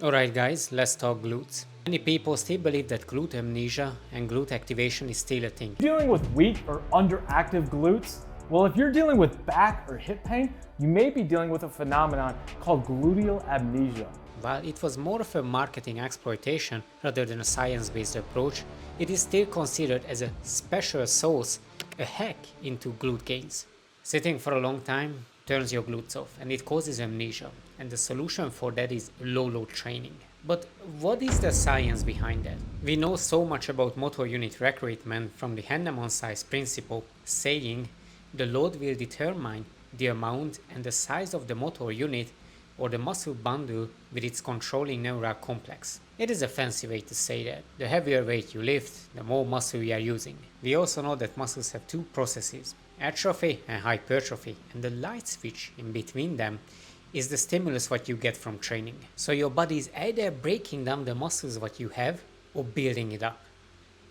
Alright guys, let's talk glutes. Many people still believe that glute amnesia and glute activation is still a thing. Dealing with weak or underactive glutes? Well, if you're dealing with back or hip pain, you may be dealing with a phenomenon called gluteal amnesia. While it was more of a marketing exploitation rather than a science-based approach, it is still considered as a special sauce, a hack into glute gains. Sitting for a long time turns your glutes off and it causes amnesia, and the solution for that is low load training. But what is the science behind that? We know so much about motor unit recruitment from the Henneman size principle, saying the load will determine the amount and the size of the motor unit or the muscle bundle with its controlling neural complex. It is a fancy way to say that the heavier weight you lift, the more muscle you are using. We also know that muscles have two processes, atrophy and hypertrophy, and the light switch in between them is the stimulus what you get from training. So your body is either breaking down the muscles what you have or building it up.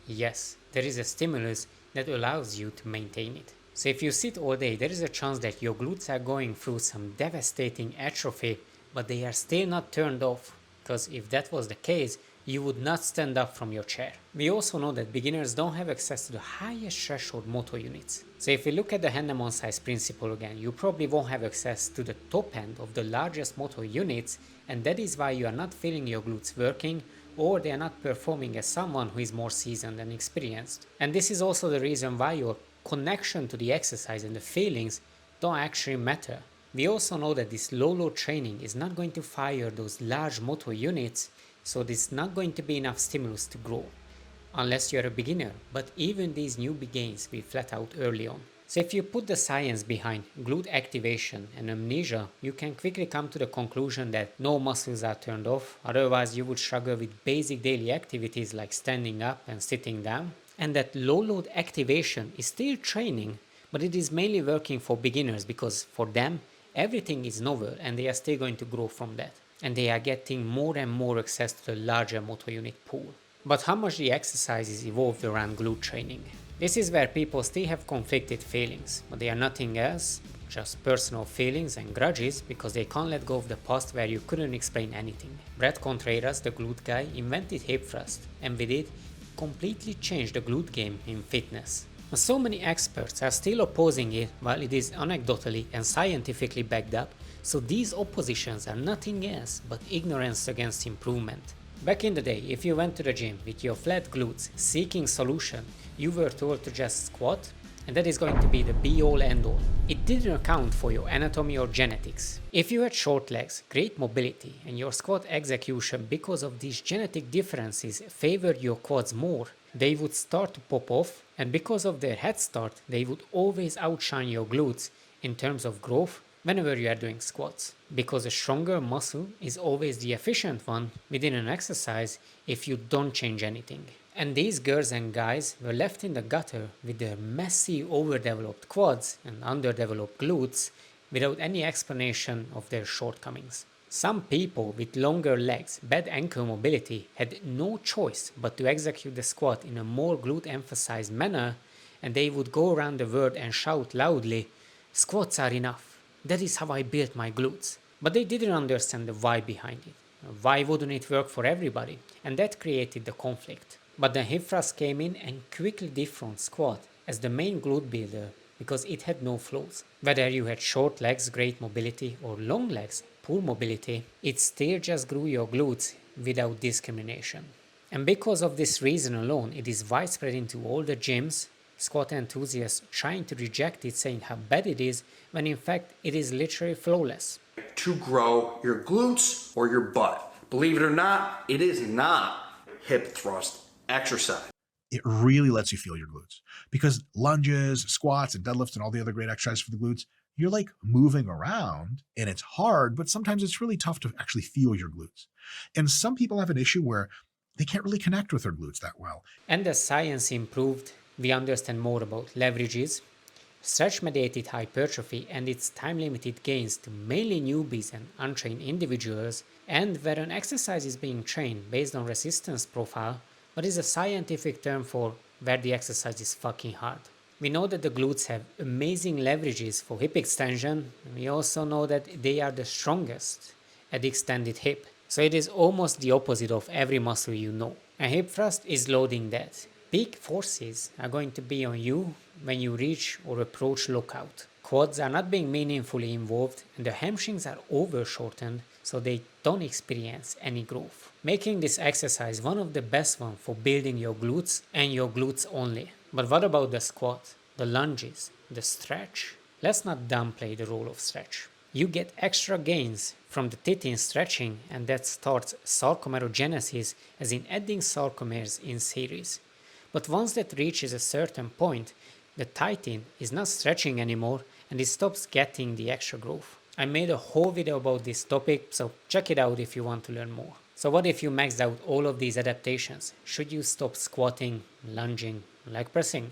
Yes, there is a stimulus that allows you to maintain it. So if you sit all day, there is a chance that your glutes are going through some devastating atrophy, but they are still not turned off, because if that was the case, you would not stand up from your chair. We also know that beginners don't have access to the highest threshold motor units. So if we look at the Henneman size principle again, you probably won't have access to the top end of the largest motor units, and that is why you are not feeling your glutes working, or they are not performing as someone who is more seasoned and experienced. And this is also the reason why your connection to the exercise and the feelings don't actually matter. We also know that this low load training is not going to fire those large motor units, so there's not going to be enough stimulus to grow, unless you're a beginner, but even these newbie gains will flat out early on. So if you put the science behind glute activation and amnesia, you can quickly come to the conclusion that no muscles are turned off, otherwise you would struggle with basic daily activities like standing up and sitting down, and that low load activation is still training, but it is mainly working for beginners because for them everything is novel and they are still going to grow from that, and they are getting more and more access to the larger motor unit pool. But how much the exercises evolved around glute training? This is where people still have conflicted feelings, but they are nothing else, just personal feelings and grudges because they can't let go of the past where you couldn't explain anything. Brett Contreras, the glute guy, invented hip thrust, and with it, completely changed the glute game in fitness. So many experts are still opposing it while it is anecdotally and scientifically backed up, so these oppositions are nothing else but ignorance against improvement. Back in the day, if you went to the gym with your flat glutes seeking solution, you were told to just squat, and that is going to be the be-all end-all. It didn't account for your anatomy or genetics. If you had short legs, great mobility, and your squat execution because of these genetic differences favored your quads more, they would start to pop off, and because of their head start, they would always outshine your glutes in terms of growth whenever you are doing squats. Because a stronger muscle is always the efficient one within an exercise if you don't change anything. And these girls and guys were left in the gutter with their messy overdeveloped quads and underdeveloped glutes without any explanation of their shortcomings. Some people with longer legs, bad ankle mobility had no choice but to execute the squat in a more glute emphasized manner, and they would go around the world and shout loudly, "Squats are enough. That is how I built my glutes." But they didn't understand the why behind it. Why wouldn't it work for everybody? And that created the conflict. But the hip thrust came in and quickly dethroned squat as the main glute builder because it had no flaws. Whether you had short legs, great mobility, or long legs, poor mobility, it still just grew your glutes without discrimination. And because of this reason alone, it is widespread into all the gyms, squat enthusiasts trying to reject it, saying how bad it is, when in fact it is literally flawless. To grow your glutes or your butt. Believe it or not, it is not hip thrust exercise. It really lets you feel your glutes because lunges, squats, and deadlifts and all the other great exercises for the glutes, you're like moving around and it's hard, but sometimes it's really tough to actually feel your glutes. And some people have an issue where they can't really connect with their glutes that well. And as science improved, we understand more about leverages, stretch-mediated hypertrophy and its time-limited gains to mainly newbies and untrained individuals, and where an exercise is being trained based on resistance profile, but is a scientific term for where the exercise is fucking hard. We know that the glutes have amazing leverages for hip extension, and we also know that they are the strongest at the extended hip. So it is almost the opposite of every muscle you know. And hip thrust is loading that. Peak forces are going to be on you when you reach or approach lockout. Quads are not being meaningfully involved and the hamstrings are over-shortened so they don't experience any growth. Making this exercise one of the best ones for building your glutes and your glutes only. But what about the squat, the lunges, the stretch? Let's not downplay the role of stretch. You get extra gains from the titin stretching, and that starts sarcomerogenesis, as in adding sarcomeres in series. But once that reaches a certain point, the titin is not stretching anymore and it stops getting the extra growth. I made a whole video about this topic, so check it out if you want to learn more. So what if you maxed out all of these adaptations? Should you stop squatting, lunging, leg pressing?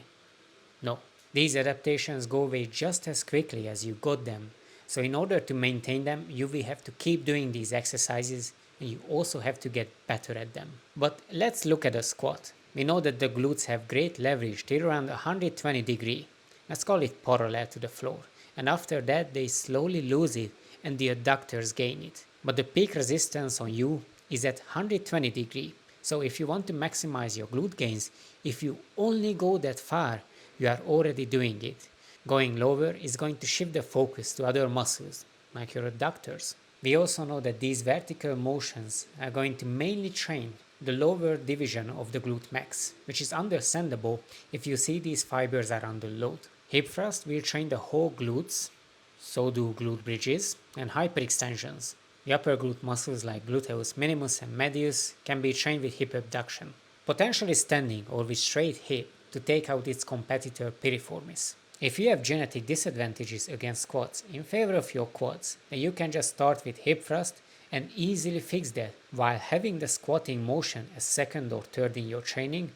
No. These adaptations go away just as quickly as you got them. So in order to maintain them, you will have to keep doing these exercises and you also have to get better at them. But let's look at a squat. We know that the glutes have great leverage till around 120 degree. Let's call it parallel to the floor. And after that they slowly lose it and the adductors gain it. But the peak resistance on you is at 120 degree. So if you want to maximize your glute gains, if you only go that far, you are already doing it. Going lower is going to shift the focus to other muscles, like your adductors. We also know that these vertical motions are going to mainly train the lower division of the glute max, which is understandable if you see these fibers are under load. Hip thrust will train the whole glutes, so do glute bridges and hyperextensions. The upper glute muscles like gluteus minimus and medius can be trained with hip abduction, potentially standing or with straight hip to take out its competitor piriformis. If you have genetic disadvantages against squats in favor of your quads, then you can just start with hip thrust and easily fix that while having the squatting motion as second or third in your training,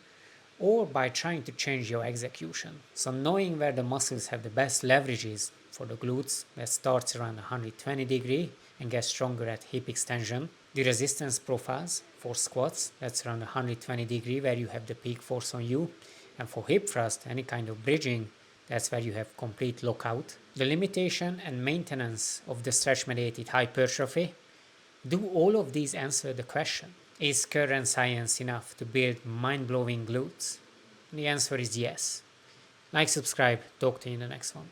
or by trying to change your execution. So knowing where the muscles have the best leverages for the glutes, that starts around 120 degree and gets stronger at hip extension. The resistance profiles for squats, that's around 120 degree where you have the peak force on you, and for hip thrust, any kind of bridging, that's where you have complete lockout. The limitation and maintenance of the stretch-mediated hypertrophy. Do all of these answer the question? Is current science enough to build mind-blowing glutes? The answer is yes. Like, subscribe, talk to you in the next one.